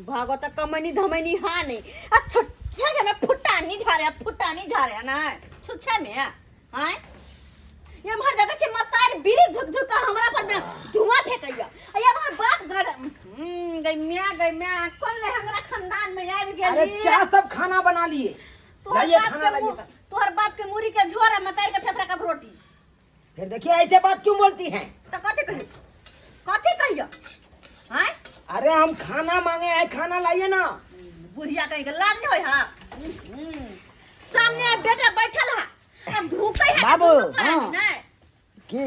भागो तो कमनी धमनी हाँ नहीं अच्छा क्या मैं फुटानी झा रहा ना छुच्छा में हाँ ये हमार जगह छे मतार बीड़ी धुक धुक का हमरा पर में धुआं फेंकैया ये हमार बाप गई मैं कौन ले हमरा खानदान में आबि गेली अरे क्या सब खाना बना लिए तोहर बाप के मुरी के झोर मतार के फेफड़ा का रोटी फिर देखिए ऐसे बात क्यों बोलती हैं तो कथी कहियो हैं अरे हम खाना मांगे हैं खाना लाइए ना बुढ़िया कहीं के लाज नहीं होय हां सामने बेटा बैठल है अब धूपै है बाबू, हां की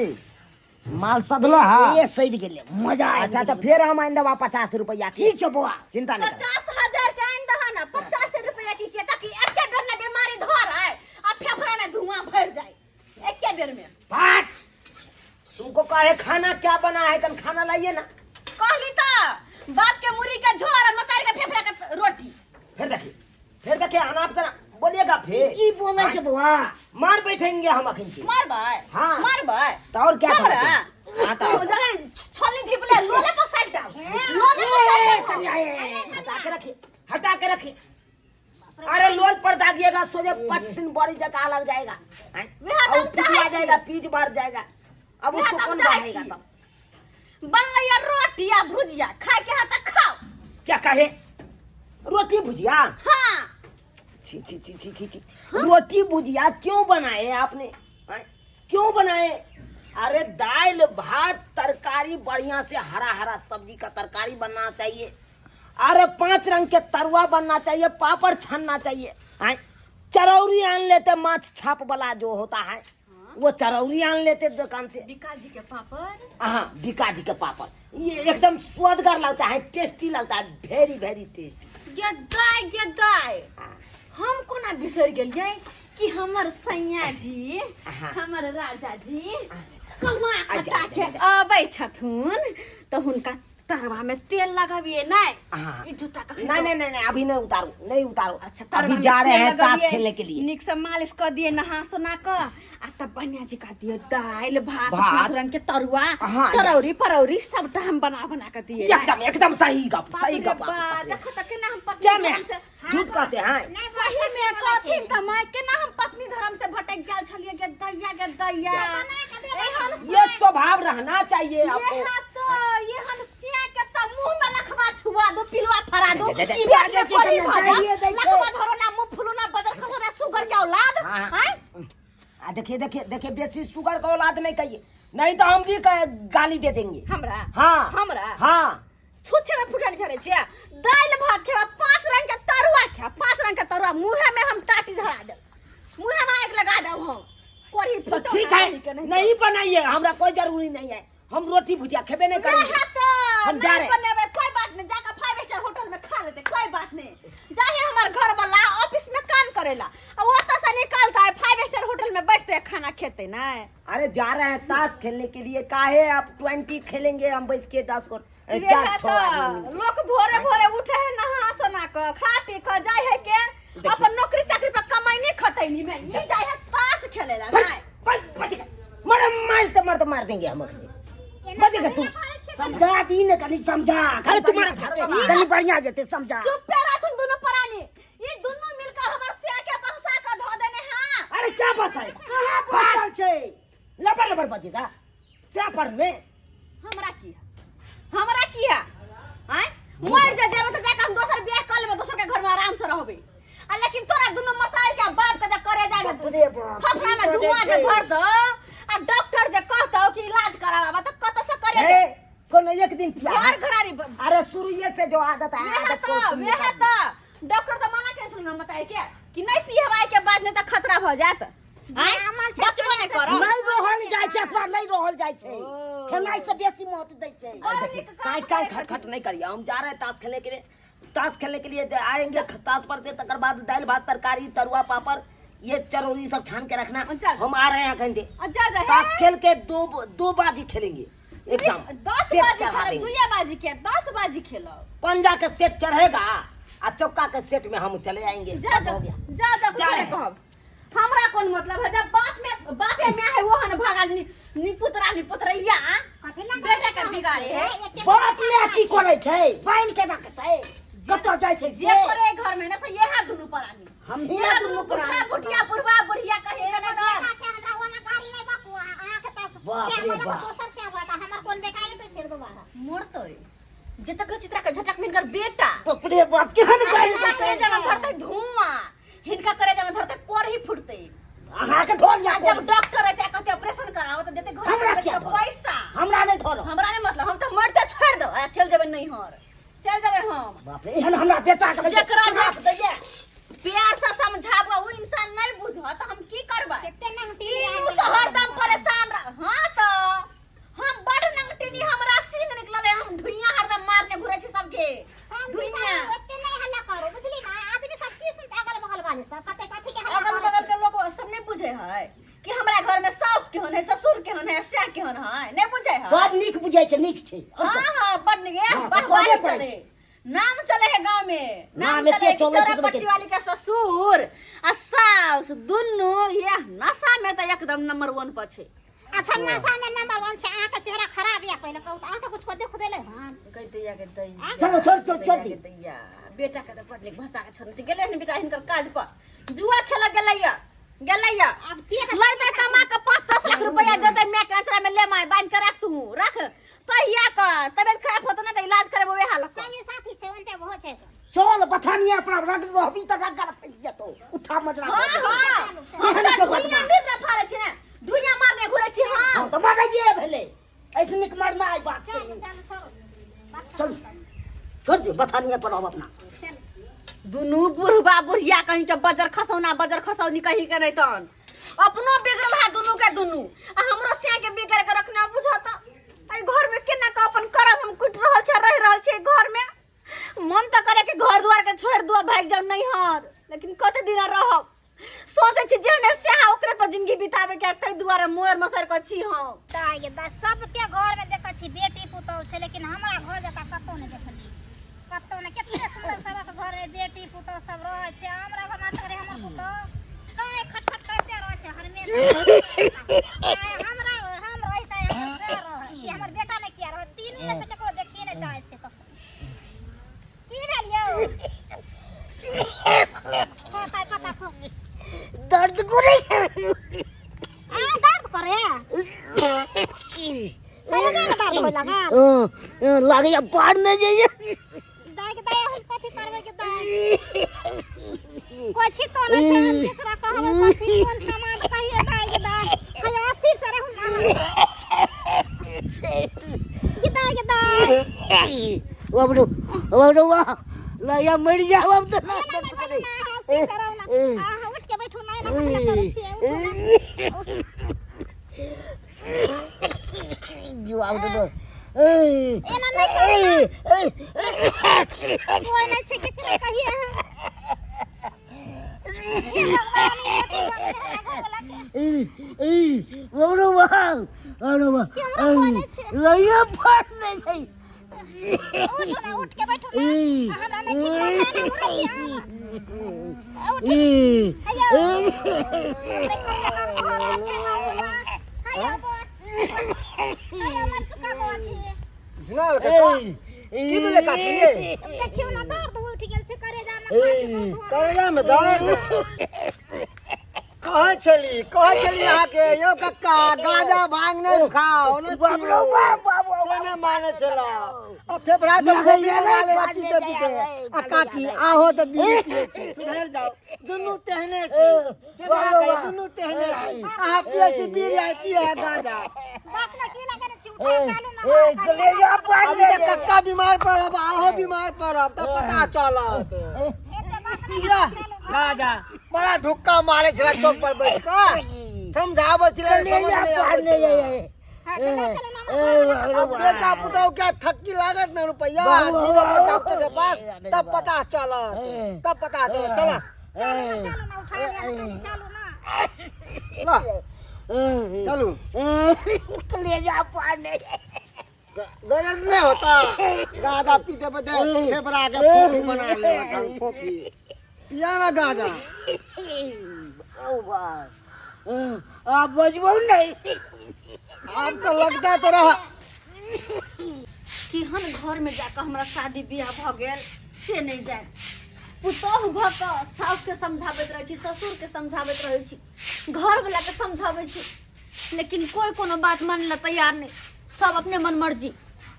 माल सधलो हा ये सही के लिए मजा आए अच्छा तो फिर हम आइन दवा 50 रुपया ठीक है बुआ चिंता नहीं कर 50,000 के आइन दहा ना 50 रुपया की के ताकि एक बेर में बीमारी धर है आ फेफड़ा में धुआं भर जाए एक बेर में बात तुमको कहे खाना क्या बना है कल खाना लाइए ना कहली तो बाप के मुरी के झोर मतार के फेफड़ा का रोटी फिर देखिए अनाप से बोलिएगा फिर की बोले छे बुआ मार बैठेंगे हम अखन की मार भाई हाँ। मार भाई तो और क्या हमरा करते? हाँ, तो- छोली ढिपले लोले पर साइड डाल लोले पर साइड डाल हटा के रखिए अरे लोल पर दागिएगा सोचे पटसिन बड़ी जगह लग जाएगा हैं? वहाँ तो और हम पीछे आ चाहे जाएगा पीछ बढ़ जाएगा अब वहाँ उसको तो हम कौन चाहे बनाएगा छी। तब बन गया रोटी या भुजिया खाए के हाथ खाओ क्या कहे रोटी भुजिया हाँ छी रोटी भुजिया क्यों बनाए आपने हैं? क्यों बनाए अरे दाल भात तरकारी बढ़िया से हरा हरा सब्जी का तरकारी बनना चाहिए अरे 5 रंग के तरुआ बनना चाहिए पापड़ छानना चाहिए हैं? चरौरी आन लेते माछ छाप वाला जो होता है वो चरौरी आन लेते दुकान से विकास जी के पापड़ हाँ बीका जी के पापड़ ये एकदम स्वादगर लगता है टेस्टी लगता है वेरी वेरी टेस्टी गदाय हम कोना बिसर गेलियै कि हमर सैया जी हाँ। हमर राजा जी कमा अच्छा, खटा के अच्छा। आबै छथुन तो हुनका तरवा में तेल लगाबिए नहीं हाँ। ई जूता का नहीं अभी नहीं उतारो अच्छा अभी जा रहे हैं ताश खेलने के लिए निक से मालिश कर दिए नहा सोना कर आ तब बनिया जी का दिए दाल भात भात। 5 रंग के तरुआ हाँ, चरौरी परौरी सबटा हम बना के दिए एकदम सही गप सही गप देखो त केना हम पत्नी क्या में धर्म से झूठ कहते हैं सही में कथिन त मैं केना हम पत्नी धर्म से भटक गेल छलिए के दैया एहन ये स्वभाव रहना चाहिए आपको ये हम सिया के त मुंह में लखवा छुआ दो पिलवा फरा दो दे, दे, ई दे, बात दे, में दे, पड़ी दे, भजा दे, दे, दे, लखवा धरो ना मुंह फुलुना बदर खसना सुगर के औलाद हाँ। हैं देखिए बेसी शुगर का औलाद नहीं कहिए नहीं तो हम भी गाली दे देंगे हमरा हाँ हाँ छुच्छे में फुटानी झरे छिया दाल भात खेवा 5 रंग के तरुआ खेवा 5 रंग के तरुआ मुंह में हम टाटी धरा दे मुंह में आग लगा दे हम कोरी तो फुटो ठीक है नहीं बनाइए हमरा कोई जरूरी नहीं है हम रोटी भुजिया खेबे नहीं करेंगे हम जा रहे बनेबे कोई बात नहीं जाकर 5 स्टार होटल में खा लेते कोई बात नहीं जाहे हमार घर वाला ऑफिस में काम करेला अब वो तो से निकालता है 5 स्टार होटल में बैठते खाना खेते ना अरे जा रहे हैं ताश खेलने के लिए काहे आप 20 खेलेंगे हम बैठ के 10 को लोग भोरे भोरे उठे है नहा सोना के खा पी के जाए है के अपन नौकरी चाकरी पर कमाई नहीं खतैनी में ये जाए है ताश खेलेला ना मार देंगे हम बचेगा तू समझा दी न कली समझा अरे तुम्हारा घर कली बढ़िया जेते समझा चुप पे रह तुम दोनों परानी ये दोनों मिलकर हमर सिया के बक्सा का धो देने हां अरे क्या बसाए कहां फसल छे लबर बजेगा से पर में हमरा की है हैं मर जा जेब तो जाके हम दोसर बियाह कर लेबे दोसर के घर में आराम से रहबे आ लेकिन तोरा दोनों मतार के बाप के जे करे जाए फफड़ा में धुआं जे भर दो आ डॉक्टर जे कहतो कि इलाज करावा तो कत से करे कौन एक दिन पिया घर घरारी अरे शुरुए से जो आदत है वे है तो डॉक्टर तो माना टेंशन न बताए के कि नहीं पिहवाए के बाद नहीं तो खतरा भ जात बचबो नहीं करो नहीं रहल जाय छै अथवा नहीं रहल जाय छै खेलाई से बेसी महत्व दै छै काय खटखट नहीं करिए हम जा रहे हैं ताश खेलने के लिए ताश खेलने के लिए आएंगे ताश पर से तकर बाद दाल भात तरकारी तरुआ पापड़ ये चरौरी सब छान के रखना हम आ रहे हैं घंटे ताश खेल के दो बाजी खेलेंगे एकदम 10 बाजी 2 बाजी के 10 बाजी खेलो पंजा के सेट चढ़ेगा आ चौका के सेट में हम चले आएंगे जा कुछ नहीं कहब हमरा कौन मतलब है जब बापे में है वो हन भागा निपुत्रैया बेटा के बिगाड़े है बाप ने की करे छै बहन के रखते कत्तो जाय छै जे करे घर में ना से यह दुनु प्राणी हम ही यह दुनु बुढ़ा बुढ़िया बुढ़वा बुढ़िया कहे कने दो हमरा वाला गाड़ी नहीं बापू आहा के त बाप रे बाप दोसर से बात हमर कोन बेटा है तो फिर दोबारा मोड़तै जे तक चित्रा के झटक मिनकर बेटा बाप रे बाप केहन गाड़ी करे जब भरतै धुआं हिनका करे जब धरतै कोर ही फुटतै अहाँ के धोल या जब डॉक्टर रहते कहते ऑपरेशन कराओ तो देते घर हमरा में क्या तो पैसा हमरा नहीं धोलो हमरा नहीं मतलब हम तो मरते छोड़ दो चल जेबे नहीं हर चल जेबे हम बाप रे एहन हमरा बेटा के जेकरा साथ दैया प्यार से समझाबो वो इंसान नहीं बुझो तो हम की करबे कितने नंगटी तीनों से हरदम परेशान हां तो हम बड़ नंगटिनी हमरा सींग निकलले हम ढुइया हरदम मारने घुरे छी सबके ढुइया इतने नहीं हल्ला करो बुझली ना आदमी सब की सुनता अगल बगल वाले सब कते कथि के अगल बगल के लोग सब नहीं बुझे है कि हमरा घर में सास केहन है ससुर केहन है स्या केहन है नहीं बुझे है सब नीक बुझाय छै नीक छै हां हां बड़ निक है हाँ, बाहर कहबे चले नाम चले है गांव में नाम नाम एते चले चले छै चोरा पट्टी वाली के ससुर आ सास दुनु ये नशा में तो एकदम नंबर 1 पर छै अच्छा नशा में नंबर 1 छै आहा के चेहरा खराब या पहले कहू तो आहा कुछ को देख देले हां कह दैया के दैया चलो छोड़ दी दैया बेटा के तो पढ़ लिख भाषा के छोड़ से गेले हन बेटा हिनकर काज पर जुआ खेल गेलैया अब के लइते कमा के 5-10 लाख रुपया देते मैं कचरा में ले माय बांध के रख तू रख तो या का तबियत खराब होत ना तो इलाज करे वो हाल संगी साथी छै ओनते बहुत छै चल बथानिया अपना रग रहबी त रग फैल जेतो उठा मजरा हां हां दुनिया में न फारे छी ना दुनिया मारने घुरे छी हां तो मारे जे भेले ऐसे निक मरना आई बात से चल छोड़ दे बथानिया पर अपना दुनु बुढ़वा बुढ़िया कहीं के बजर खसौनी कहीं के नहीं तन अपनो बिगड़ल है दुनु के दुनु आ हमरो से के बिगड़ के रखना बुझत आई घर में केना का अपन करम हम कुट रहल छै रह रहल छै घर में मन त करे कि घर द्वार के छोड़ दो भाग जाओ नहीं हर लेकिन कते दिन रहब सोचे छी जेने से ओकरे पर जिंदगी बितावे के तै दुआरे मोर मसर क छी हम ताय बस सबके घर में देखै छी बेटी पुतौ छै लेकिन हमरा घर जका कतौ नहीं देखली कतौ ने कितने सुंदर सबक घर में बेटी पुतौ सब रहै छै हमरा घर में करे हमर पुतौ काहे खटखट करते रहै छै हरमे हमरा हम रहै छै हम से रहै कि हमर बेटा ने किया रहै तीन में से ककरो देखिए ने चाहे छै कखनो की भेल यौ पता खो दर्द करे दर्द करे दर्द हो लगा लागे या पार न जाइए दाग दाय हम कथि करबे के दाग कोछि तो न छै हम केकरा कहब कथि कोन सामान कहिए दाग हम अस्थिर से रहू के दाग बाबू वाह लाया मर जाओ अब तो ना दर्द करे अस्थिर से रहू ना उठ के बैठू ना करे छिए जो आउट दो एना नहीं कोई नहीं छै केकरा कहिए बाबू वाह लाया पार नहीं जाई उठ के बैठो ना हमरा करेजा में दर्द कहाँ चली यहाँ के यो कक्का गाजा भांग नहीं खाओ न बाबू माने चला अब फेफड़ा तो वाले पीते पीते आ काकी आहो तो बीच सुधर जाओ दुनु तेहने छी केकरा कहे दुनु तेहने छी आ पिए छी बीड़ी आ पिए गाजा कलेजा पार अभी तक कक्का बीमार पड़ब आहो बीमार पड़ब तब पता चलत गाजा बड़ा धुक्का मारे छला चौक पर बैठ के समझाबो छला समझ नहीं आवे अब बेटा पुताओ क्या थक्की लागत ना रुपया डॉक्टर के पास तब पता चलत चला चलो कलेजा पार नहीं गलत नहीं होता गाजा पीते पीते फेफड़ा के फोकी बना ले फोकी पिया ना गाजा आप बजबो नहीं अब तो लगता तो रहा कि हम घर में जाकर हमरा शादी बियाह भ गेल से नहीं जाए पुतोह भऽ कऽ साउस के समझाबैत रहै छी, ससुर के समझाबैत रहै छी, घर वाला के समझाबै छी, लेकिन कोई कोनो बात माने ला तैयार नहीं। सब अपने मन मर्जी,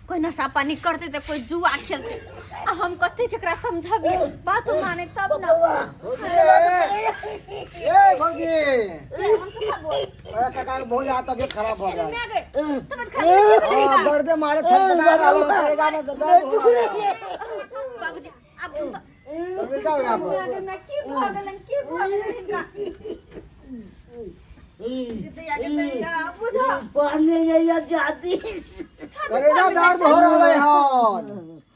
कोई नशा पानी करते तो कोई जुआ खेलते, आ हम कते केकरा समझाबिए, बात माने तब ना। ए भौजी काका बहुत ज्यादा तबीयत खराब हो गया। मैं गए तबियत खराब हां दर्द मारे छटपटा रहा करेगा ना दर्द हो रहा है। बाबूजी अब तुम तबीयत क्या हो गया आपको? मैं की भगलन इनका बुझा पढ़ने जाइए जाती करेगा दर्द हो रहा है हां।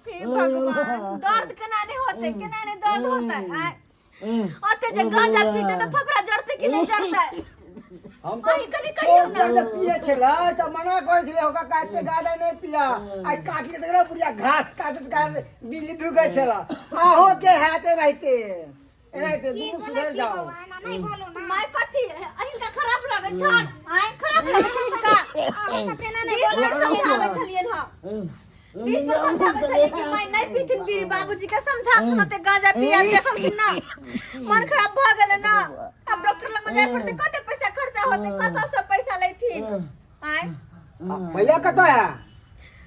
हे भगवान दर्द केना नहीं होते, केना नहीं दर्द होता है। ओते जे गांजा पीते तो फफड़ा जड़ते कि नहीं जड़ता है। हम तो खूब गांजा पिए छला त मना करे छले होका काटे गांजा नहीं पिया। आई काट के तकरा पुरिया घास काटत काट बिजली ढुकै छला आहो के हाथे रहते एनाइते दुनु सुधर जाओ। नहीं बोलो ना मैं कथी इनका खराब लगे छन, आय खराब लगे छन का केना नहीं 20 मिनट समझावे छलिए ना, 20 मिनट समझावे छलिए कि मैं नहीं पीथिन बीड़ी। बाबूजी के समझा सुनते गांजा पिया देखल कि ना मन खराब भ गेल ना। अब डॉक्टर लग जाए पड़ते, कते पैसा खर्चा होते, कत से पैसा लेथिन। आय भैया कता है?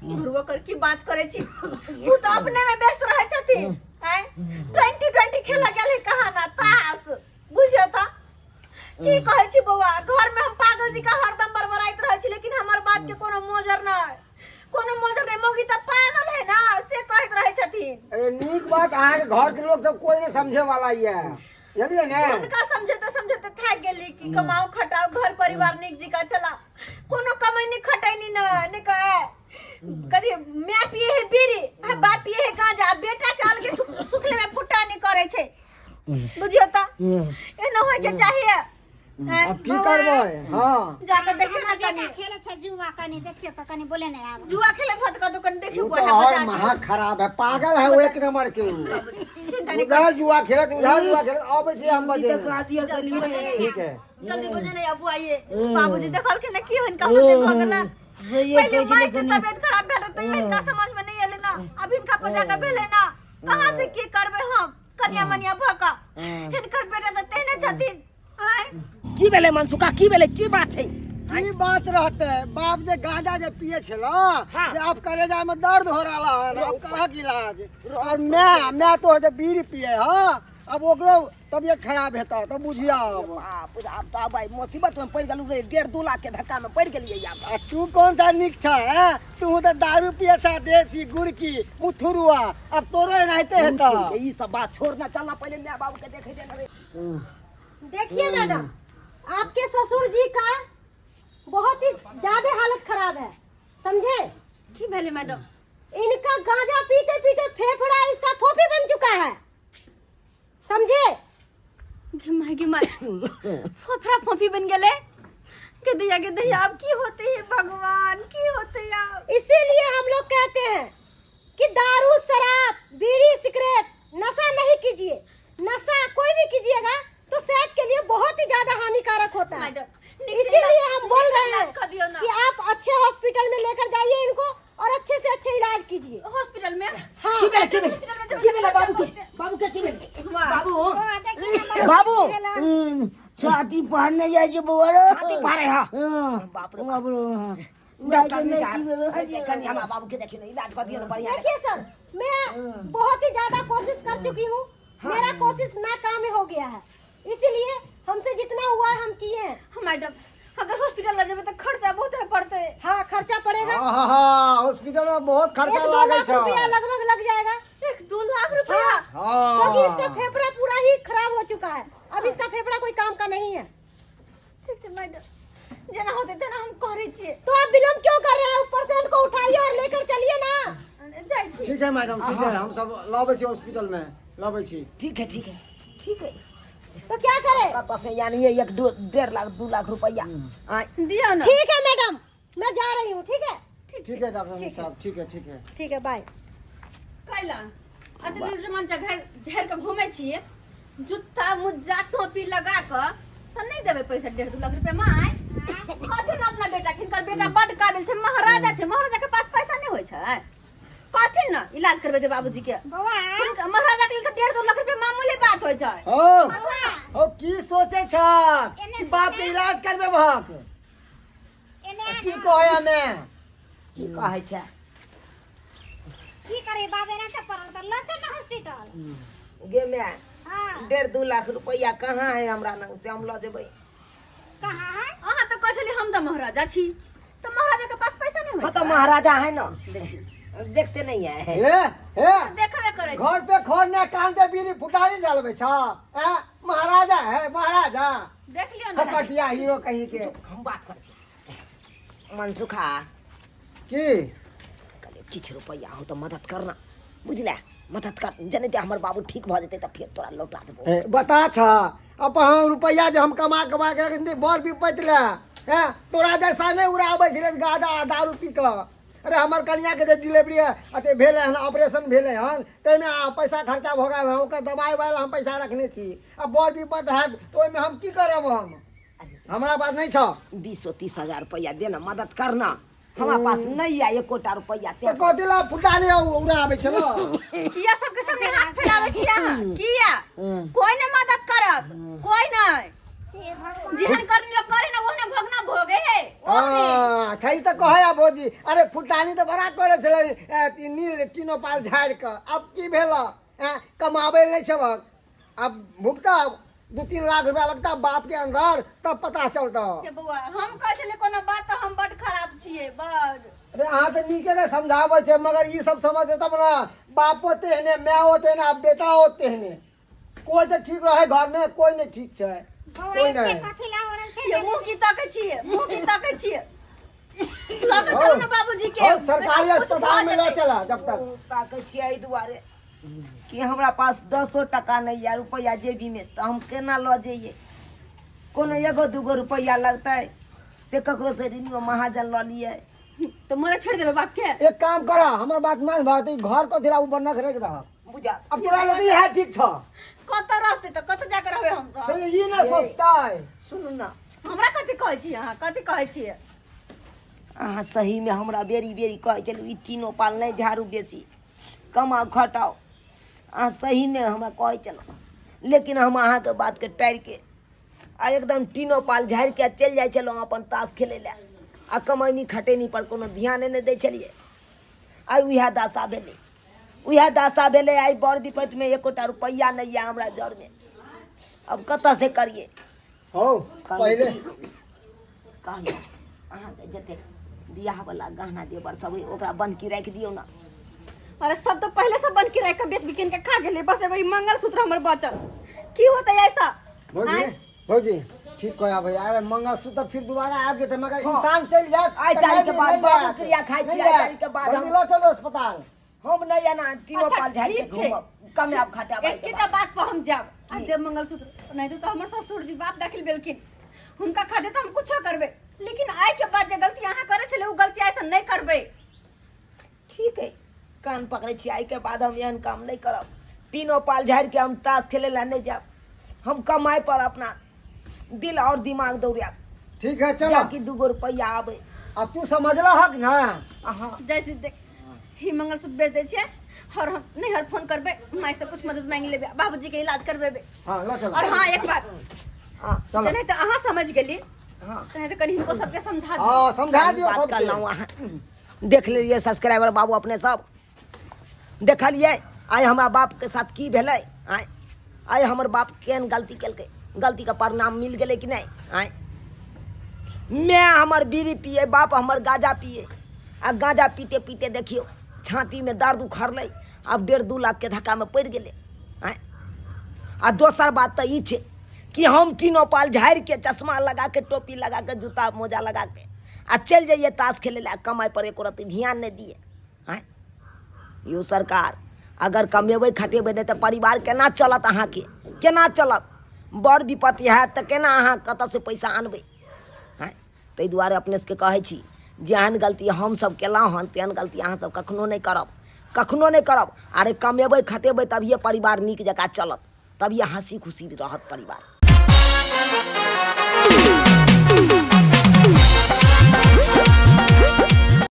धुरवा कर की बात करे छी, तू तो अपने में व्यस्त रहे छथिन। आय 2020 खेला गेल कहा ना तास बुझियो त की कहै छी बौआ। घर में हम पागल जी का हरदम बरबराइत रहै छी, लेकिन हमर बात के कोनो मोजर नहीं, कोनो मोजर नहीं। मौगी त पागल है ना से कहत रहै छथिन। अरे नीक बात अहाँ के घर के लोग सब कोई नहीं समझे वाला ही है जानलिए ने। उनका समझे थक गेली कि कमाओ खटाओ घर परिवार निक जी का चला, कोनो कमाई नहीं खटाई नहीं न कहे कदी मैं पिए है बीड़ी, बाप पिए है गांजा, बेटा के अलगे सुखले में फुटा नहीं करे छे बुझियो त ए न होय के चाहिए। अब की करबै? हां जाके देखे ना बेटा कनी खेले छ जुआ कनी देखियो त कनी बोले नहीं आब जुआ खेले थत का दुकान देखियो वो तो और महा खराब है, पागल है वो एक नंबर के। चिंता नहीं उधर जुआ खेलत उधर जुआ खेलत आबे छे हम बजे। कर ठीक है जल्दी बजे नहीं अब आइए। बाबूजी देखल के न की होइन का होते भगला पहले माई के तबियत खराब भेल त इनका समझ में नहीं आले ना। अब इनका पर जाके भेले ना कहां से की करबे हम कन्या मनिया भका इनकर बेटा त तेने छथिन। आय की भेले मनसुका, की भेले, की बात है? की बात रहते बाप जे गांजा जे पिए छला हाँ। जे अब कलेजा में दर्द हो रहा है अब करक इलाज। और मैं तो जे बीड़ी पिए हां अब ओकरो तबियत खराब हेता तो बुझिया। आप तो भाई मुसीबत में पड़ गेलू रे, 1.5-2 लाख के धक्का में पड़ गेलिए आप। आ तू कौन सा निक छ है? तू तो दारू पिए छ देसी गुड़ की मुथुरुआ, अब तोरे नहते हेता। ये सब बात छोड़ना, चलना पहले मैं बाबू के देखे देना रे। देखिए मैडम, आपके ससुर जी का बहुत ही ज्यादा हालत खराब है, समझे? की भेले मैडम? इनका गांजा पीते पीते फेफड़ा इसका फोफी बन चुका है, समझे? गिमाई फोफरा फोफी बन गेले के दैया अब की होते है भगवान, की होते है। इसीलिए हम लोग कहते हैं कि दारू शराब बीड़ी सिगरेट नशा नहीं कीजिए। नशा कोई भी कीजिएगा तो सेहत के लिए बहुत ही ज्यादा हानिकारक होता है। मैडम इसीलिए हम बोल रहे हैं कर दियो ना। कि आप अच्छे हॉस्पिटल में लेकर जाइए इनको और अच्छे से अच्छे इलाज कीजिए। हॉस्पिटल में हाँ। की भेले, की भेले, की भेले बाबू के, बाबू के की भेले? बाबू बाबू छाती पहनने जाए जे बुआ रे। छाती फाड़े हां। बाप रे बाप कन्या हम बाबू के देखे नहीं, इलाज कर दिया तो बढ़िया है। देखिए सर, मैं बहुत ही ज्यादा कोशिश कर चुकी हूँ, मेरा कोशिश नाकाम हो गया है, इसीलिए हमसे जितना हुआ है हम किए हैं। मैडम अगर हॉस्पिटल ले जाबे तो खर्चा बहुत है पड़ते। हाँ, खर्चा पड़ेगा, हां हॉस्पिटल में बहुत खर्चा 1-2 लागे लाख छ। रुपया लगभग लग जाएगा। 1-2 लाख रुपया? हां क्योंकि इसका फेफड़ा पूरा ही खराब हो चुका है, अब इसका फेफड़ा कोई काम का नहीं है। ठीक है मैडम, जना होते तना हम करे छिए। तो आप विलम्ब क्यों कर रहे हैं? ऊपर से उनको उठाइए और लेकर चलिए ना। जाई छी। ठीक है मैडम, ठीक है हम सब लाबै छी हॉस्पिटल में लाबै छी। ठीक है, ठीक है, ठीक है। तो क्या करें? कत से यानी ये 1-1.5 लाख 2 लाख रुपया दिया ना। ठीक है मैडम, मैं जा रही हूँ। ठीक है, ठीक है डॉक्टर साहब, ठीक है ठीक है। ठीक है, बाय। कैला अतले जमान जगह झेर के घूमे छिए, जूता मुज्जा टोपी लगा के त नहीं देबे पैसा 1.5-2 लाख रुपया माय। कथि न अपना बेटा, किनकर बेटा बड काबिल छै, महाराजा छै, महाराजा के पास पैसा नहीं होय छै। कथी ना इलाज करबे दे बाबूजी के बौआ महाराजा के लिए तो 1.5-2 लाख रुपया मामूली बात होय छै। हो की सोचे छ कि बाप के इलाज करबे भक एने की कहै हमे की कहै छै की करे बाबे ने त पड़ल त ल चल हॉस्पिटल। गे मैं हां 1.5-2 लाख रुपया कहाँ है हमरा लंग से हम ल जेबै। कहां है? अहाँ तो कहली हम तो महाराजा छी तो महाराजा के पास पैसा नहीं हाँ होय तो महाराजा है ना देखते नहीं है हे देखबे करे घर पे खोने कान पे बीड़ी फुटानी जलबे छ महाराजा है महाराजा देख लियो ना हकटिया हीरो कहीं के हम बात कर छी मनसुखा की कहले किछ रुपया हो तो मदद करना बुझले मदद कर जने ते हमर बाबू ठीक भ जेते त फिर तोरा लौटा देबो। बता छ अब हम रुपया जे हम कमा के रखने बड़ विपत ले हैं तोरा जैसा नहीं उड़ाबै छले गादा दारू पी के। अरे हमर कन्या के जे डिलीवरी अते भेले हन ऑपरेशन भेले हन तेमे पैसा खर्चा भ गेल ओकर दवाई वाला हम पैसा रखने छी। अब बड़ विपत है तो ओइमे हम की करब हम हमरा पास नहीं छ 20-30 हजार रुपया देना मदद करना हमरा पास नहीं है 1 रुपया तो कथिला फुटानी उड़ाबै छलो किया सबके सामने हाथ फैलावे छी अहाँ किया कोई ने मदद करब कोई नहीं हे भगवान जेहन करनी लोग करे ना ओहने भोगना भोगे है। छै त कहै भोजी अरे फुटानी तो बड़ा करे छले नील तीनो पाल झाड़ के अब की भेल कमाबे नहीं छबक अब भुगता 2-3 लाख रुपया लगता बाप के अंदर तब पता चलता। के बउआ हम कह छले कोनो बात तो हम बड़ खराब छिए बड़। अरे अहाँ तो नीके ने समझावे छे मगर ई सब समझ तब ना बापो तेहने माय होते ना बेटा होते ने कोई तो ठीक रहे घर में कोई नहीं ठीक छे बौआ कोई के नहीं। कथि ला ओरल छै? ये मुंह की ताके छिए मुंह की ताके छिए लग चलो ना बाबूजी के और सरकारी अस्पताल में ले चला जब तक ताके छियै एहि दुआरे कि हमरा पास 10 टका नहीं है रुपया जेबी में तो हम केना ल जइए कोनो 1-2 रुपया लगतै से ककरो से रिनियो महाजन ल लिए तो मोरे छोड़ देबे बाप के। एक काम करा हमर बात मान भात घर को दिला ऊपर न रख दह बुझा अब तोरा लगी है ठीक छ कत रहते तो कत जाके रहबे हम सब। से ई ना सोचता है सुन ना हमरा कथि कहै छी अहाँ कथि कहै छी अहाँ सही में हमरा बेरी बेरी कहै चलू ई तीनो पाल नहीं झाड़ू बेसी कमाओ खटाओ अहाँ सही में हमरा कहै चलो लेकिन हम अहाँ के बात के टाइर के आ एकदम तीनो पाल झाड़ के चल जाय चलो अपन ताश खेले ले आ कमैनी खटेनी पर कोनो ध्यान नहीं दै छलिए। आई उहे दशा भेलै उहे दशा भेलै आई बड़ विपत्ति में 1 रुपया नहीं है हमरा जर में अब कतऽ से करिए। हो पहले कहलहुँ अहाँके जतेक बियाह वाला गहना जेवर सब अइ ओकरा बन के राखि दियौ ना। अरे सब तो पहले सब बन के रह के बेच बिकिन के खा गेले बस एगो ई मंगलसूत्र हमर बचल की होतै ऐसा। भौजी आँय? भौजी ठीक कहा भैया अरे मंगलसूत्र फिर दोबारा आ गए थे मगर इंसान चल जात आइ तारीख के बाद बाबू क्रिया खाइ छी आइ तारीख के बाद हम लो चलो अस्पताल हम नहीं आना तीनों अच्छा, पाल झाड़ के ठीक छै। घूमब कमे आप खटा एक कितना बात पर हम जाब आ जब मंगलसूत्र नहीं तो हमर ससुर जी बाप दाखिल बेलखिन हुनका खादे तो हम कुछो करबे लेकिन आइ के बाद जे गलती अहाँ करे छले उ गलती ऐसा नहीं करबे। ठीक है कान पकड़े छी आइ के बाद हम एहन काम नहीं करब तीनों पाल झाड़ के हम ताश खेले ला नहीं जाब हम कमाई पर अपना दिल और दिमाग दौड़ाब ठीक है चलो कि 2 रुपया आवे। अब तू समझला हक ना अहाँ जैसे देख ही मंगलसूत्र बेच दे छिए और हम नहीं हर फोन करबे माई से कुछ मदद मांग लेबे बाबूजी के इलाज करबेबे। हाँ लो चलो और हाँ एक बात हाँ चलो नहीं तो अहाँ समझ गेली हाँ नहीं तो कहीं इनको सबके समझा दो। हाँ समझा सही दियो बात सबके। कर लऊं अहाँ देख लीजिए सब्सक्राइबर बाबू अपने सब देखलिए आइ हमरा बाप के साथ की भेलै आइ हमर बाप केहन गलती केलकै गलती का परिणाम मिल गेलै कि नहीं आइ मैं हमर बीड़ी पिए बाप हमर गांजा पिए आ गांजा पीते पीते देखियो छाती में दर्द उखड़लै अब 1.5-2 लाख के धक्का में पड़ गेलै आइ आ दोसर बात तो ई छै कि हम तीनों पाल झाड़ के चश्मा लगा के टोपी लगा के जूता मोजा लगा के आ चल जाइए ताश खेले ला कमाई पर एको रत्ती ध्यान नहीं दिए हैं यो सरकार अगर कमेबै खटेबै नहीं तो परिवार केना चलत अहाँ के केना चलत बड़ विपत्ति है तो केना अहाँ कतऽ से पैसा आनबै हैं ताहि दुआरे अपने सबके कहै छी जेहन गलती हम सब केलहुँ हन तेहन गलती अहाँ सब कखनो नहीं करब अरे कमेबै खटेबै तभिए परिवार नीक जकाँ चलत तभिए हँसी खुशी रहत परिवार।